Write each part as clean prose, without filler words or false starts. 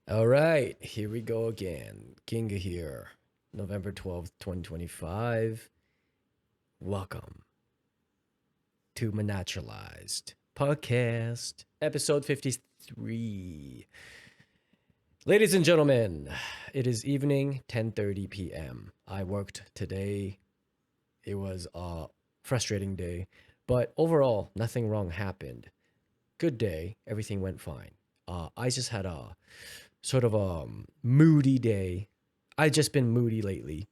All right, here we go again. Kinga here, November 12th, 2025. Welcome to my Naturalized Podcast, episode 53. Ladies and gentlemen, it is evening, 10:30 p.m. I worked today. It was a frustrating day, but overall, nothing wrong happened. Good day, everything went fine. I just had a sort of a moody day. I've just been moody lately.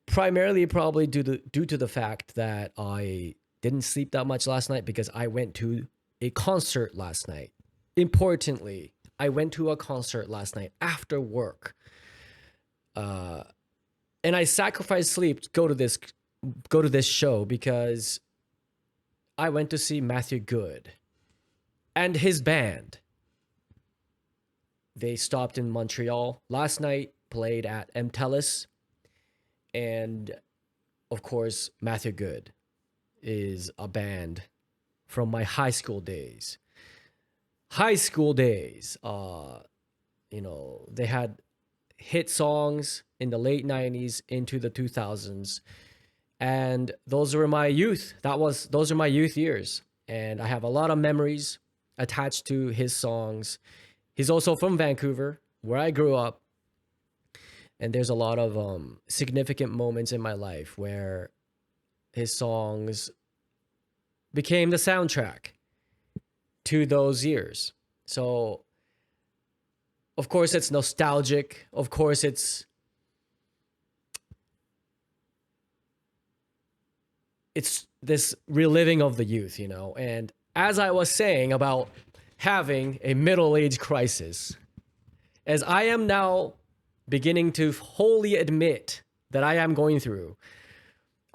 Primarily, probably due to the fact that I didn't sleep that much last night because I went to a concert last night. Importantly, I went to a concert last night after work, uh, and I sacrificed sleep to go to this show because I went to see Matthew Good and his band. They stopped in Montreal last night, played at MTELUS, and of course, Matthew Good is a band from my high school days. High school days, they had hit songs in the late 90s into the 2000s, and those were my youth. Those are my youth years, and I have a lot of memories attached to his songs. He's also from Vancouver, where I grew up, and there's a lot of significant moments in my life where his songs became the soundtrack to those years. So, of course, it's nostalgic. Of course, it's this reliving of the youth. And as I was saying about having a middle age crisis, as I am now beginning to wholly admit that I am going through,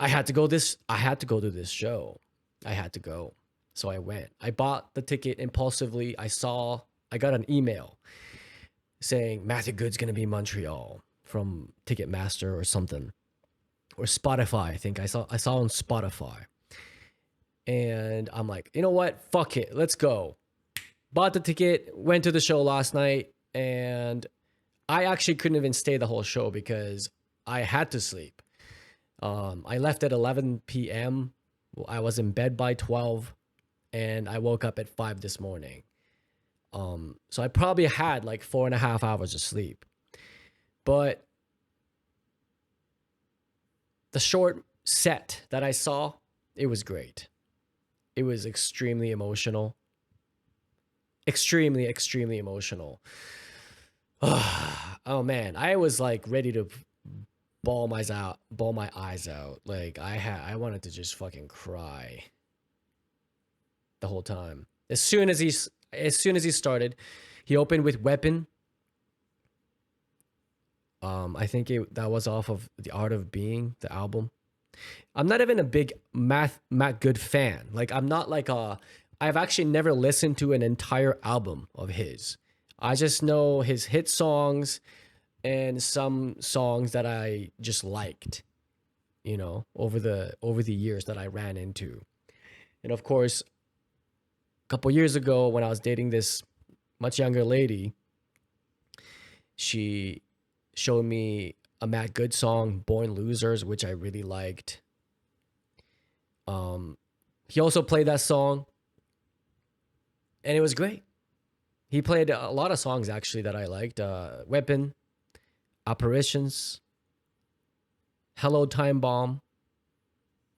I had to go to this show. I had to go. So I went. I bought the ticket impulsively. I got an email saying Matthew Good's going to be in Montreal from Ticketmaster or something, or Spotify. I think I saw on Spotify. And I'm like, "You know what? Fuck it. Let's go." Bought the ticket, went to the show last night, and I actually couldn't even stay the whole show because I had to sleep. I left at 11 p.m. I was in bed by 12, and I woke up at 5 this morning. So I probably had like 4.5 hours of sleep. But the short set that I saw, it was great. It was extremely emotional. Extremely, extremely emotional. Oh man, I was like ready to bawl my eyes out. Like I wanted to just fucking cry the whole time. As soon as he started, he opened with Weapon. I think that was off of The Art of Being, the album. I'm not even a big Matt Good fan. Like I'm not like a I've actually never listened to an entire album of his. I just know his hit songs and some songs that I just liked, over the years that I ran into. And of course, a couple years ago when I was dating this much younger lady, she showed me a Matt Good song, Born Losers, which I really liked. Um, he also played that song, and it was great. He played a lot of songs actually that I liked. Weapon, Apparitions, Hello Time Bomb,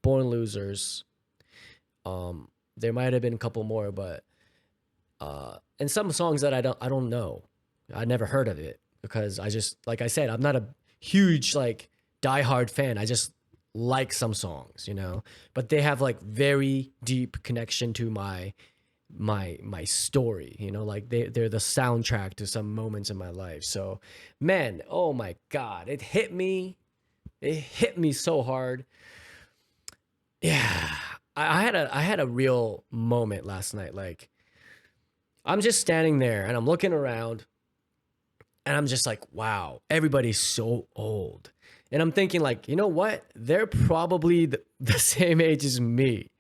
Born Losers. There might have been a couple more, but and some songs that I don't know. I never heard of it because I just like I said, I'm not a huge like diehard fan. I just like some songs. But they have like very deep connection to my story, like they're the soundtrack to some moments in my life. So man, oh my god, it hit me so hard. Yeah, I had a real moment last night. Like I'm just standing there and I'm looking around and I'm just like, wow, everybody's so old. And I'm thinking like, you know what, they're probably the same age as me.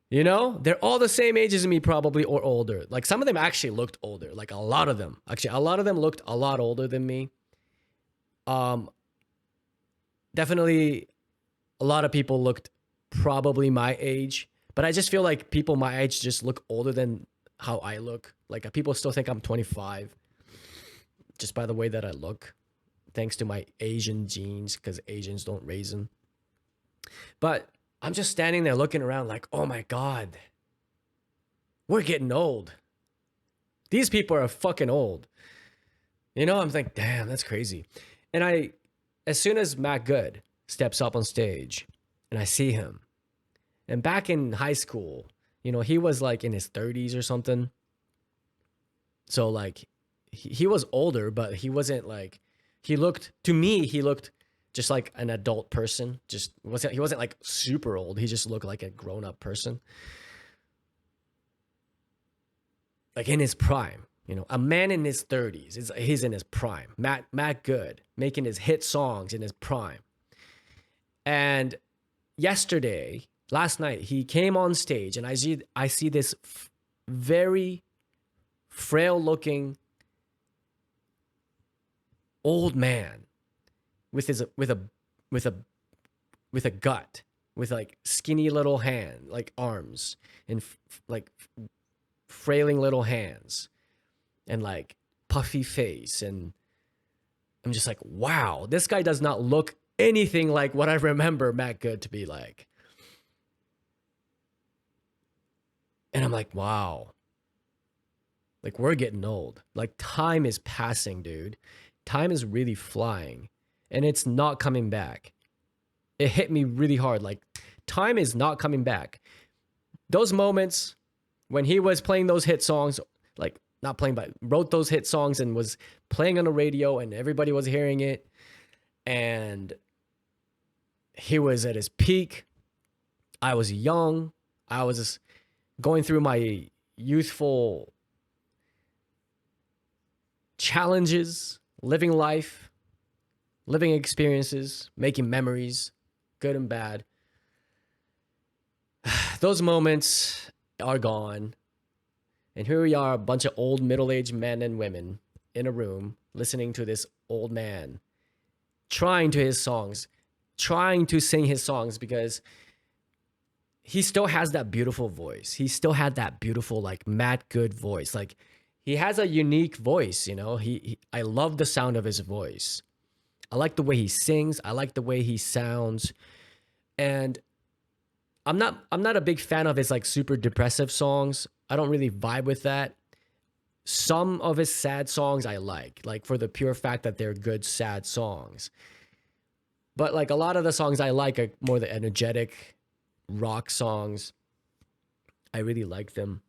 You know, they're all the same age as me, probably, or older. Like some of them actually looked older. Like a lot of them, actually, a lot of them looked a lot older than me. Um, Definitely, a lot of people looked probably my age, but I just feel like people my age just look older than how I look. Like people still think I'm 25 just by the way that I look, thanks to my Asian genes, because Asians don't raisin. But I'm just standing there looking around like, oh my God, we're getting old. These people are fucking old. You know, I'm like, damn, that's crazy. And as soon as Matt Good steps up on stage and I see him, and back in high school, you know, he was like in his 30s or something. So like he was older, but he wasn't like, he looked, to me, he looked just like an adult person. He wasn't like super old. He just looked like a grown up person. Like in his prime, you know, a man in his 30s, he's in his prime. Matt Good making his hit songs in his prime. And last night, he came on stage, and I see this very frail looking old man with his with a with a with a gut, with like skinny little hand, like arms, and like frailing little hands, and like puffy face. And I'm just like, wow, this guy does not look anything like what I remember Matt Good to be like. And I'm like, wow, like we're getting old. Like time is passing, dude. Time is really flying, and it's not coming back. It hit me really hard. Like time is not coming back. Those moments when he was playing those hit songs, like not playing, but wrote those hit songs and was playing on the radio and everybody was hearing it, and he was at his peak. I was young. I was just going through my youthful challenges, living life, living experiences, making memories, good and bad. Those moments are gone. And here we are, a bunch of old middle-aged men and women in a room listening to this old man trying to sing his songs, because he still has that beautiful voice. He still had that beautiful, like Matt Good voice. Like he has a unique voice, you know. I love the sound of his voice. I like the way he sings. I like the way he sounds. And I'm not a big fan of his like super depressive songs. I don't really vibe with that. Some of his sad songs I like for the pure fact that they're good sad songs. But like a lot of the songs I like are more the energetic rock songs. I really like them.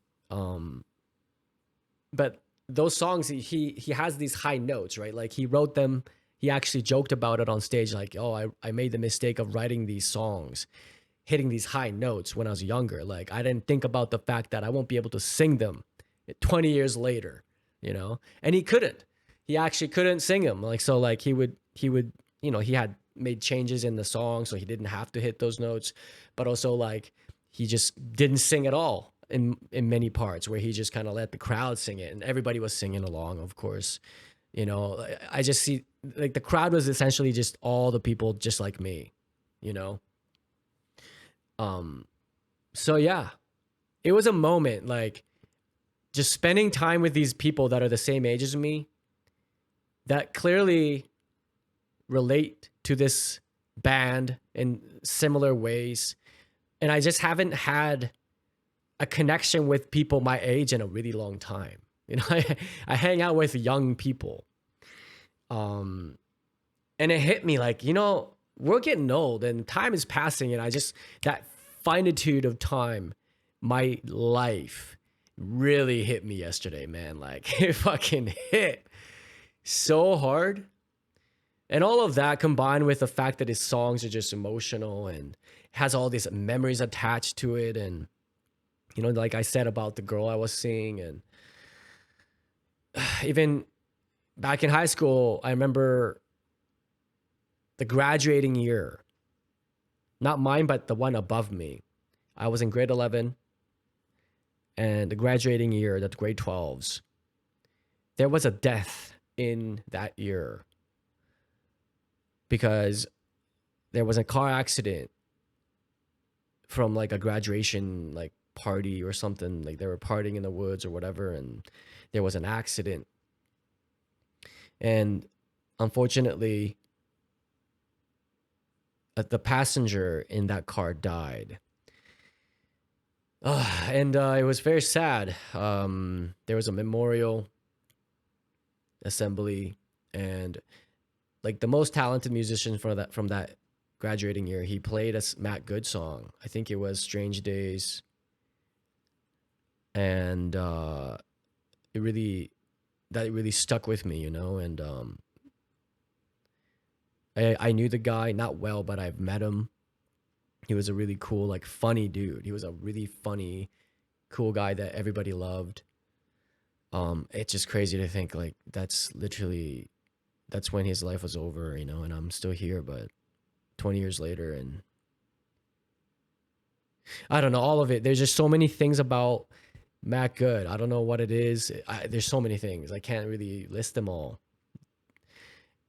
But those songs, he has these high notes, right? Like he wrote them. He actually joked about it on stage, like, oh, I made the mistake of writing these songs, hitting these high notes when I was younger. Like I didn't think about the fact that I won't be able to sing them 20 years later, you know? And he couldn't. He actually couldn't sing them. Like so like he would, you know, he had made changes in the song so he didn't have to hit those notes, but also like he just didn't sing at all in many parts, where he just kind of let the crowd sing it and everybody was singing along, of course. You know, I just see like the crowd was essentially just all the people just like me, you know? So yeah, it was a moment like just spending time with these people that are the same age as me, that clearly relate to this band in similar ways. And I just haven't had a connection with people my age in a really long time. You know, I hang out with young people. And it hit me like, you know, we're getting old and time is passing. And that finitude of time, my life really hit me yesterday, man. Like it fucking hit so hard. And all of that combined with the fact that his songs are just emotional and has all these memories attached to it. And, you know, like I said about the girl I was seeing, and even back in high school, I remember the graduating year, not mine, but the one above me. I was in grade 11. and the graduating year, that grade 12s, there was a death in that year because there was a car accident from like a graduation like party or something. Like they were partying in the woods or whatever, and there was an accident. And unfortunately, the passenger in that car died. And it was very sad. There was a memorial assembly, and like the most talented musician from that graduating year, he played a Matt Good song. I think it was "Strange Days," and it really that really stuck with me, you know. And I knew the guy not well, but I've met him. He was a really cool, like funny dude. He was a really funny, cool guy that everybody loved. It's just crazy to think like that's when his life was over, you know, and I'm still here, but 20 years later, and I don't know all of it. There's just so many things about Matt Good. I don't know what it is. There's so many things. I can't really list them all.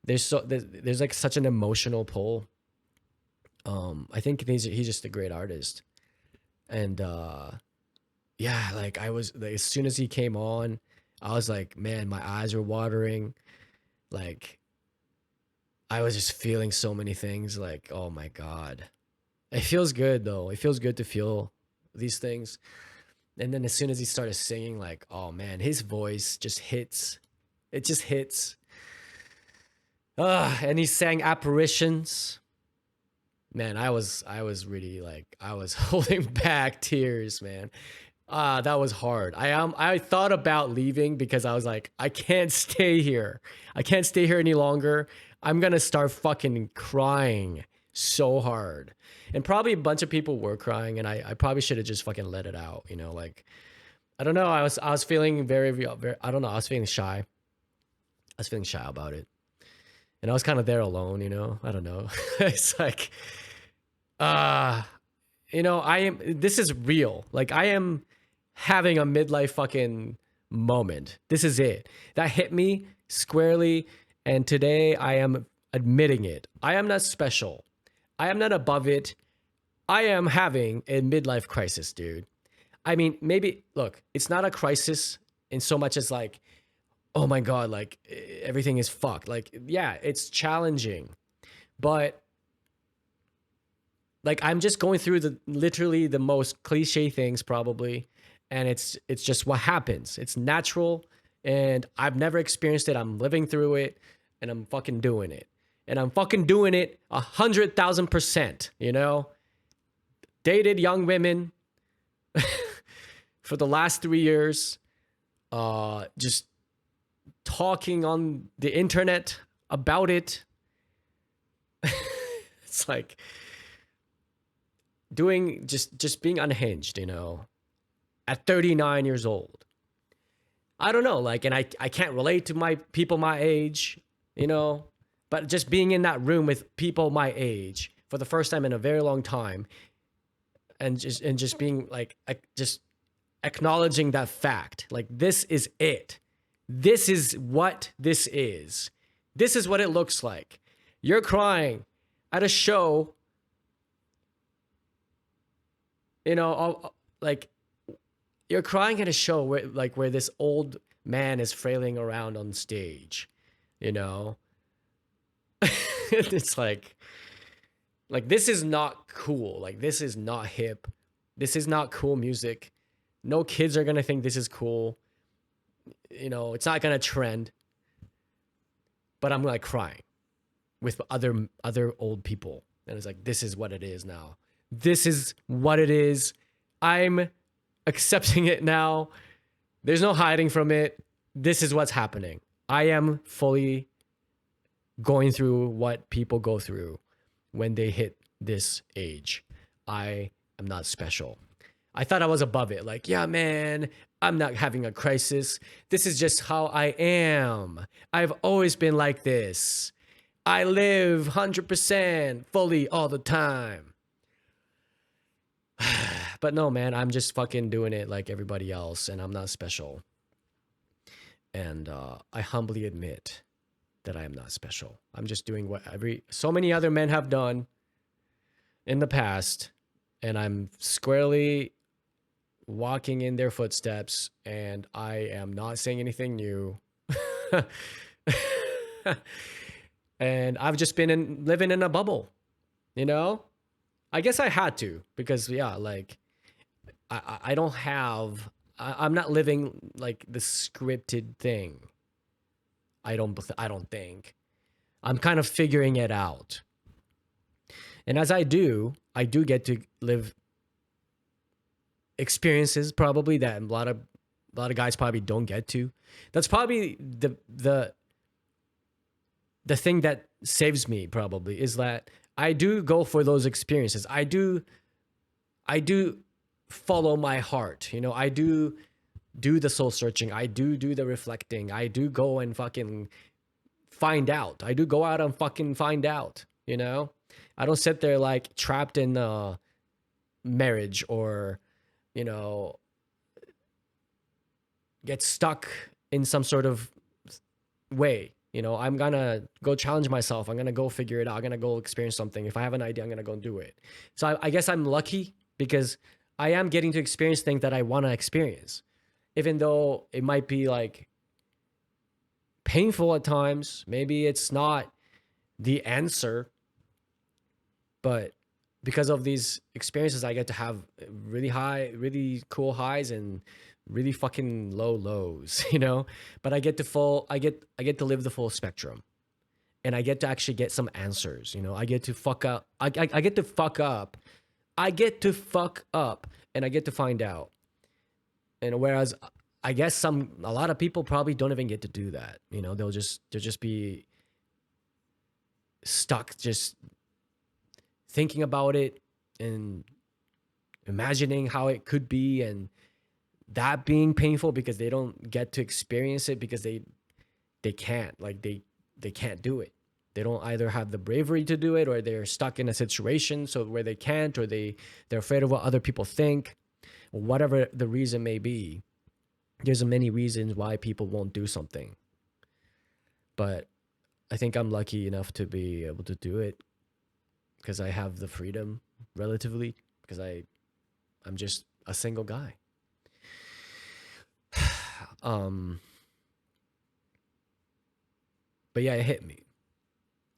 There's like such an emotional pull. I think he's just a great artist, and yeah, like I was like, as soon as he came on, I was like, man, my eyes were watering. Like I was just feeling so many things. Like, oh my god, it feels good though. It feels good to feel these things. And then as soon as he started singing, like, oh man, his voice just hits. It just hits. And he sang apparitions. Man, I was really like I was holding back tears, man. That was hard. I thought about leaving because I was like, I can't stay here. I can't stay here any longer. I'm gonna start fucking crying so hard. And probably a bunch of people were crying, and I probably should have just fucking let it out, you know, like I don't know. I was feeling very I don't know, I was feeling shy. I was feeling shy about it. And I was kind of there alone, you know. I don't know. It's like uh you know, this is real. Like I am having a midlife fucking moment. This is it. That hit me squarely, and today I am admitting it. I am not special. I am not above it. I am having a midlife crisis, dude. I mean, maybe look, it's not a crisis in so much as like, oh my god, like everything is fucked. Like, yeah, it's challenging, but like I'm just going through the literally the most cliche things probably, and it's just what happens. It's natural, and I've never experienced it. I'm living through it, and I'm fucking doing it, and I'm fucking doing it 100,000%. You know, dated young women for the last 3 years, just talking on the internet about it. It's like doing just being unhinged, you know, at 39 years old. I don't know, like, and I can't relate to my people my age, you know, but just being in that room with people my age for the first time in a very long time, and just being like just acknowledging that fact, like this is it. This is what this is. This is what it looks like. You're crying at a show, you know, like you're crying at a show where this old man is frailing around on stage, you know. It's like this is not cool. Like this is not hip. This is not cool music. No kids are gonna think this is cool. You know, it's not gonna trend. But I'm like crying with other old people, and it's like this is what it is now. This is what it is. I'm accepting it now. There's no hiding from it. This is what's happening. I am fully going through what people go through when they hit this age. I am not special. I thought I was above it. Like, yeah, man, I'm not having a crisis. This is just how I am. I've always been like this. I live 100% fully all the time. But no, man, I'm just fucking doing it like everybody else, and I'm not special. And I humbly admit that I am not special. I'm just doing what so many other men have done in the past, and I'm squarely walking in their footsteps, and I am not saying anything new. And I've just been living in a bubble, you know? I guess I had to because yeah, like I don't have I'm not living like the scripted thing. I don't think. I'm kind of figuring it out. And as I do get to live experiences probably that a lot of guys probably don't get to. That's probably the thing that saves me probably is that I do go for those experiences. I do follow my heart. You know, I do the soul searching. I do the reflecting. I do go and fucking find out. I do go out and fucking find out, you know? I don't sit there like trapped in a marriage or, you know, get stuck in some sort of way. You know, I'm gonna go challenge myself. I'm gonna go figure it out. I'm gonna go experience something. If I have an idea, I'm gonna go do it. So I guess I'm lucky because I am getting to experience things that I want to experience, even though it might be like painful at times. Maybe it's not the answer, but because of these experiences, I get to have really cool highs and really fucking low lows, you know. But I get to live the full spectrum, and I get to actually get some answers. You know, I get to fuck up. I get to fuck up. I get to fuck up, and I get to find out. And whereas I guess a lot of people probably don't even get to do that. You know, they'll just be stuck just thinking about it and imagining how it could be, and that being painful because they don't get to experience it because they can't like they can't do it. They don't either have the bravery to do it, or they're stuck in a situation so where they can't, or they're afraid of what other people think, or whatever the reason may be. There's many reasons why people won't do something, but I think I'm lucky enough to be able to do it because I have the freedom relatively because I'm just a single guy. Um, but yeah, it hit me,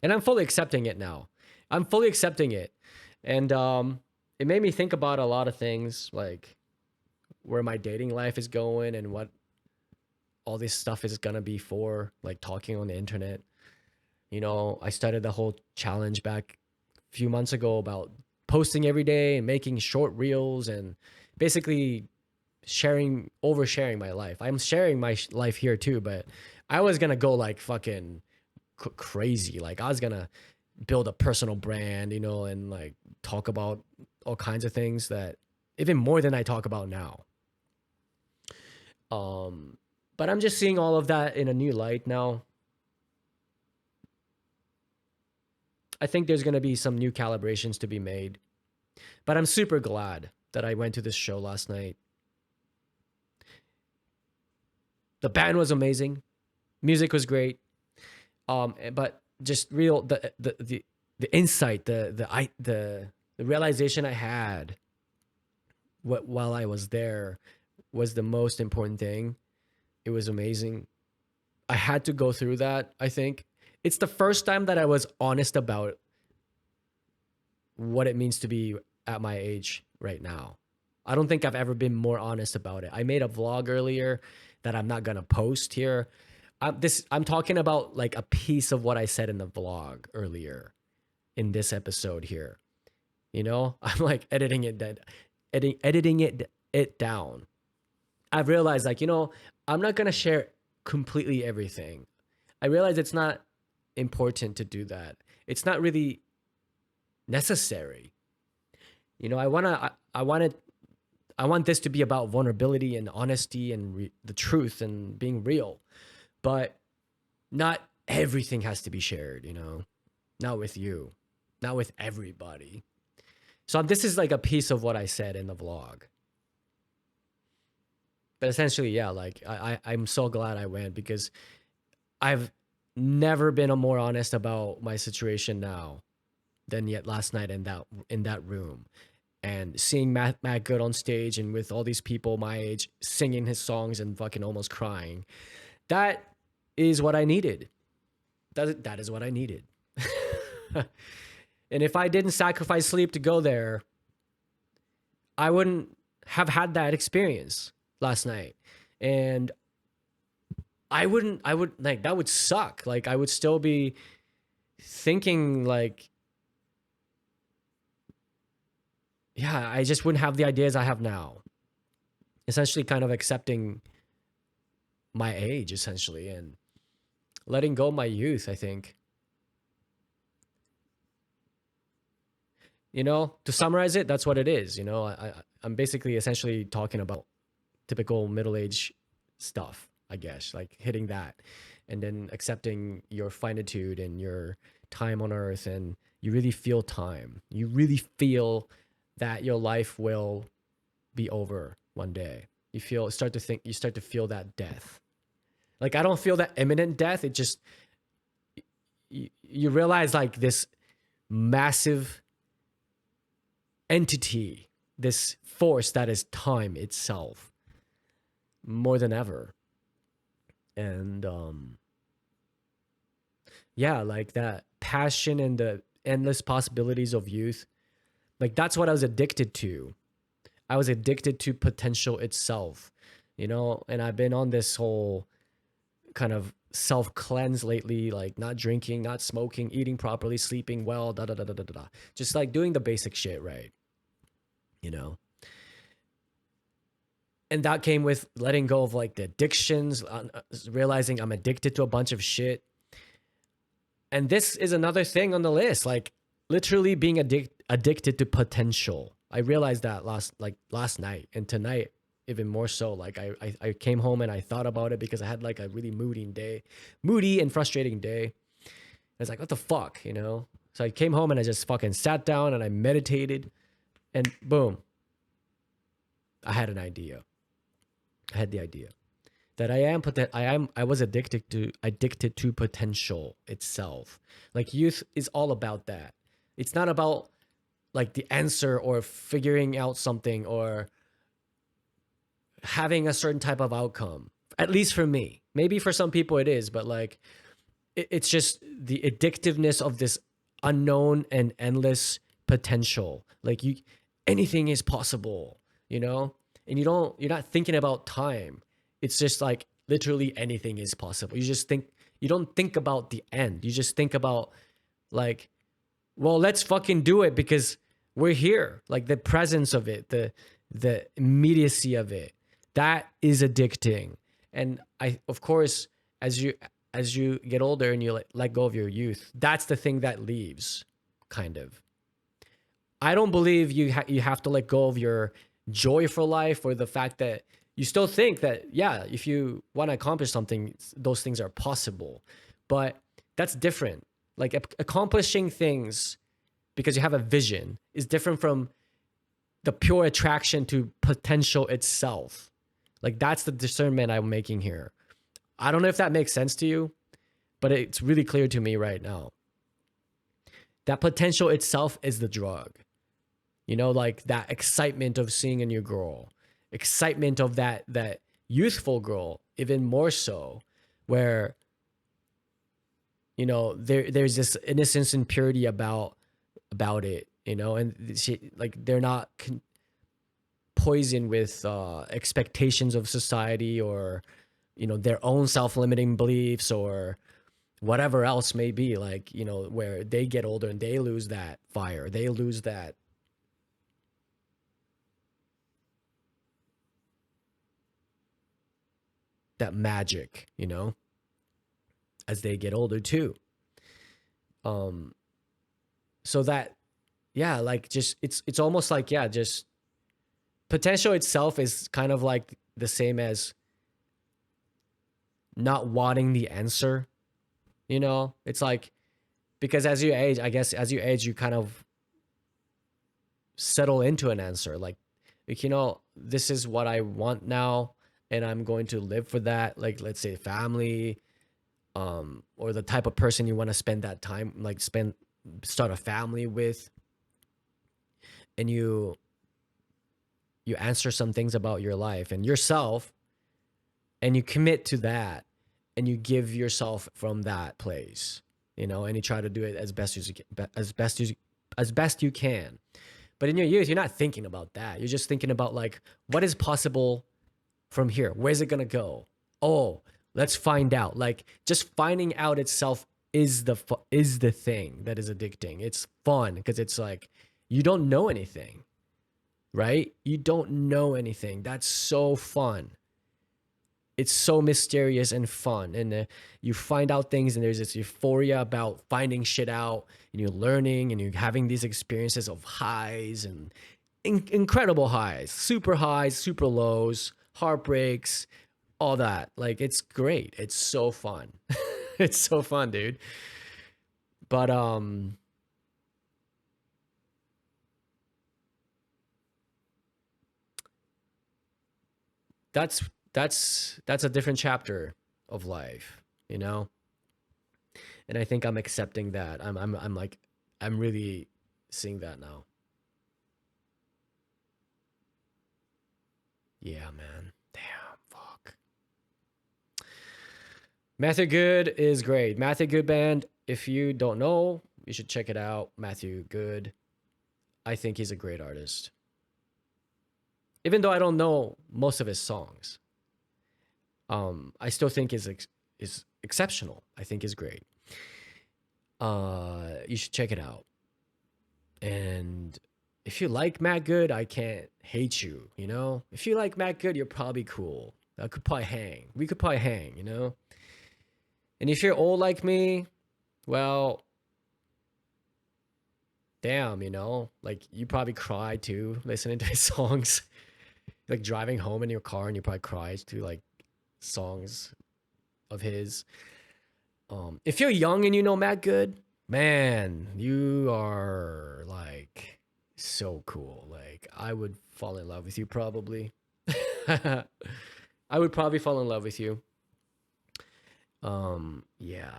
and I'm fully accepting it now. I'm fully accepting it, and it made me think about a lot of things, like where my dating life is going and what all this stuff is gonna be for, like talking on the internet. You know, I started the whole challenge back a few months ago about posting every day and making short reels and basically oversharing my life. I'm sharing my life here too, but I was gonna go like fucking crazy. Like I was gonna build a personal brand, you know, and like talk about all kinds of things that even more than I talk about now. But I'm just seeing all of that in a new light now. I think there's gonna be some new calibrations to be made, but I'm super glad that I went to this show last night. The band was amazing, music was great, but just real the insight, the realization I had while I was there was the most important thing. It was amazing. I had to go through that. I think it's the first time that I was honest about what it means to be at my age right now. I don't think I've ever been more honest about it. I made a vlog earlier that I'm not gonna post here. I'm talking about like a piece of what I said in the vlog earlier in this episode here. You know, I'm like editing it down. I've realized like, you know, I'm not gonna share completely everything. I realize it's not important to do that. It's not really necessary. You know, I want this to be about vulnerability and honesty and the truth and being real. But not everything has to be shared, you know. Not with you. Not with everybody. So this is like a piece of what I said in the vlog. But essentially, yeah, like I'm so glad I went because I've never been more honest about my situation now than yet last night in that room. And seeing Matt Good on stage and with all these people my age singing his songs and fucking almost crying. That is what I needed. That is what I needed. And if I didn't sacrifice sleep to go there, I wouldn't have had that experience last night. And I would like, that would suck. Like, I would still be thinking, like, yeah, I just wouldn't have the ideas I have now. Essentially, kind of accepting my age, essentially, and letting go of my youth, I think. You know, to summarize it, that's what it is. You know, I'm basically essentially talking about typical middle age stuff, I guess, like hitting that and then accepting your finitude and your time on earth. And you really feel time. You really feel that your life will be over one day. You start to feel that death. Like, I don't feel that imminent death. It just, you realize like this massive entity, this force that is time itself more than ever. And yeah, like that passion and the endless possibilities of youth, like that's what I was addicted to. I was addicted to potential itself, you know. And I've been on this whole kind of self cleanse lately, like not drinking, not smoking, eating properly, sleeping well, da da da da da da, just like doing the basic shit right, you know. And that came with letting go of like the addictions, realizing I'm addicted to a bunch of shit. And this is another thing on the list, like literally being addicted to potential. I realized that last night, and tonight even more so. Like I came home and I thought about it because I had like a really moody and frustrating day. I was like, what the fuck, you know? So I came home and I just fucking sat down and I meditated, and boom, I had an idea. I had the idea that I was addicted to potential itself. Like youth is all about that. It's not about like the answer or figuring out something or having a certain type of outcome. At least for me. Maybe for some people it is, but like it's just the addictiveness of this unknown and endless potential. Like anything is possible, you know? And you're not thinking about time. It's just like literally anything is possible. You don't think about the end. You just think about like, well, let's fucking do it because we're here. Like the presence of it, the immediacy of it, that is addicting. And of course, as you get older and you let go of your youth, that's the thing that leaves, kind of. I don't believe you have to let go of your joy for life, or the fact that you still think that, yeah, if you want to accomplish something, those things are possible. But that's different. Like accomplishing things because you have a vision is different from the pure attraction to potential itself. Like that's the discernment I'm making here. I don't know if that makes sense to you, but it's really clear to me right now. That potential itself is the drug. You know, like that excitement of seeing a new girl, excitement of that youthful girl, even more so, where, you know, there's this innocence and purity about it, you know, and like they're not poisoned with expectations of society or, you know, their own self-limiting beliefs or whatever else may be, like, you know, where they get older and they lose that fire, they lose that magic, you know, as they get older too. So that, yeah, like just it's almost like, yeah, just potential itself is kind of like the same as not wanting the answer, you know. It's like, because as you age, I guess as you age, you kind of settle into an answer. Like, this is what I want now, and I'm going to live for that. Like, let's say family, or the type of person you want to spend that time, like start a family with, and you answer some things about your life and yourself, and you commit to that, and you give yourself from that place, and you try to do it as best as you can, as best you can. But in your youth, you're not thinking about that. You're just thinking about, like, what is possible from here? Where's it gonna go? Oh, let's find out. Like, just finding out itself is the thing that is addicting. It's fun because it's like you don't know anything, right? You don't know anything. That's so fun. It's so mysterious and fun, and you find out things, and there's this euphoria about finding shit out, and you're learning, and you're having these experiences of highs and incredible highs, super lows, heartbreaks, all that. Like, it's great. It's so fun. It's so fun, dude. But that's that's a different chapter of life, you know. And I think I'm accepting that. I'm like, I'm really seeing that now. Yeah, man. Damn, fuck. Matthew Good is great. Matthew Good band. If you don't know, you should check it out. Matthew Good. I think he's a great artist. Even though I don't know most of his songs, I still think is exceptional. I think is great. You should check it out. And if you like Matt Good, I can't hate you. If you like Matt Good, you're probably cool. I could probably hang. We could probably hang. And if you're old like me, well, damn, like, you probably cry too listening to his songs. Like, driving home in your car, and you probably cry to, like, songs of his. If you're young and you know Matt Good, man, you are, like, so cool. Like, I would fall in love with you probably. I would probably fall in love with you. Yeah.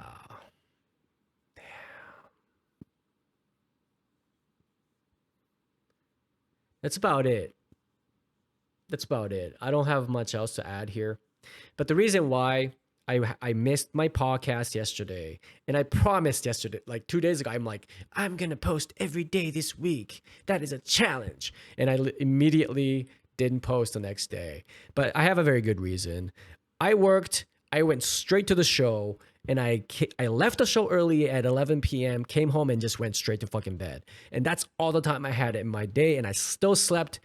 That's about it. That's about it. I don't have much else to add here. But the reason why I missed my podcast yesterday, and I promised yesterday, like 2 days ago, I'm like, I'm gonna post every day this week. That is a challenge, and I immediately didn't post the next day. But I have a very good reason. I worked. I went straight to the show, and I left the show early at 11 p.m. Came home and just went straight to fucking bed, and that's all the time I had in my day, and I still slept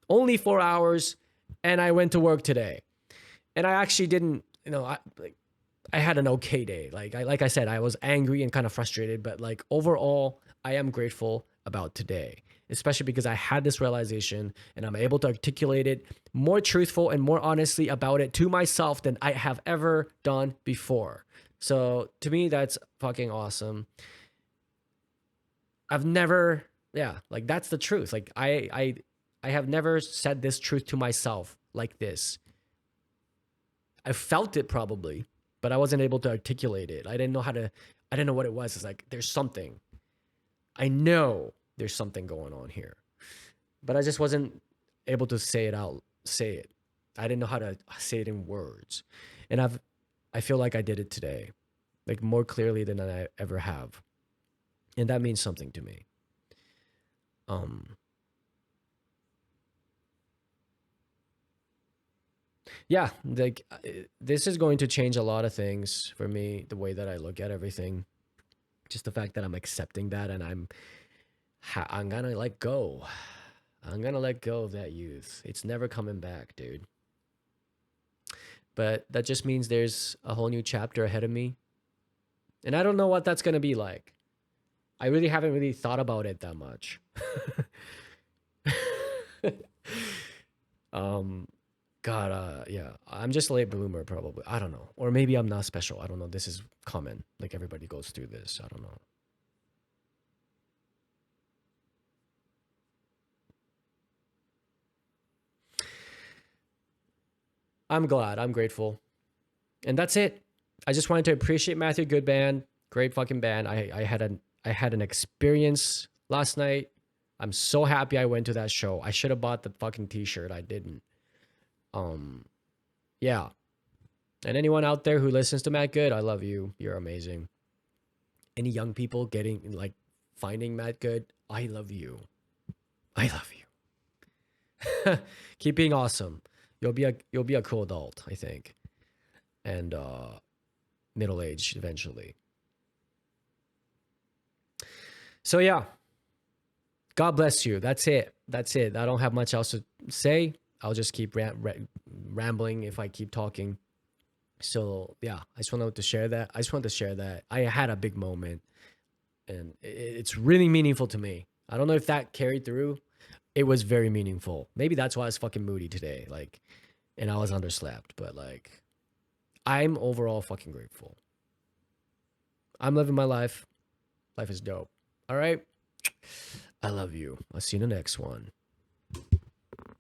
only 4 hours, and I went to work today. And I actually didn't, I had an okay day. Like I said, I was angry and kind of frustrated, but, like, overall, I am grateful about today, especially because I had this realization, and I'm able to articulate it more truthful and more honestly about it to myself than I have ever done before. So to me, that's fucking awesome. I've never, yeah, like, that's the truth. Like, I have never said this truth to myself like this. I felt it probably, but I wasn't able to articulate it. I didn't know what it was. It's like, there's something. I know there's something going on here, but I just wasn't able to say it. I didn't know how to say it in words. And I feel like I did it today, like, more clearly than I ever have. And that means something to me. Yeah, like, this is going to change a lot of things for me, the way that I look at everything. Just the fact that I'm accepting that, and I'm gonna let go. I'm gonna let go of that youth. It's never coming back, dude. But that just means there's a whole new chapter ahead of me, and I don't know what that's gonna be like. I really haven't really thought about it that much. um, God, yeah, I'm just a late bloomer, probably. I don't know, or maybe I'm not special. I don't know. This is common. Like, everybody goes through this. I don't know. I'm glad. I'm grateful. And that's it. I just wanted to appreciate Matthew. Good band. Great fucking band. I had an experience last night. I'm so happy I went to that show. I should have bought the fucking t-shirt. I didn't. Yeah. And anyone out there who listens to Matt Good, I love you. You're amazing. Any young people getting like finding Matt Good, I love you. I love you. Keep being awesome. You'll be a cool adult, I think. And middle aged eventually. So yeah. God bless you. That's it. That's it. I don't have much else to say. I'll just keep rambling if I keep talking. So yeah, I just wanted to share that. I had a big moment, and it's really meaningful to me. I don't know if that carried through. It was very meaningful. Maybe that's why I was fucking moody today. Like, and I was underslept. But like, I'm overall fucking grateful. I'm living my life. Life is dope. All right. I love you. I'll see you in the next one.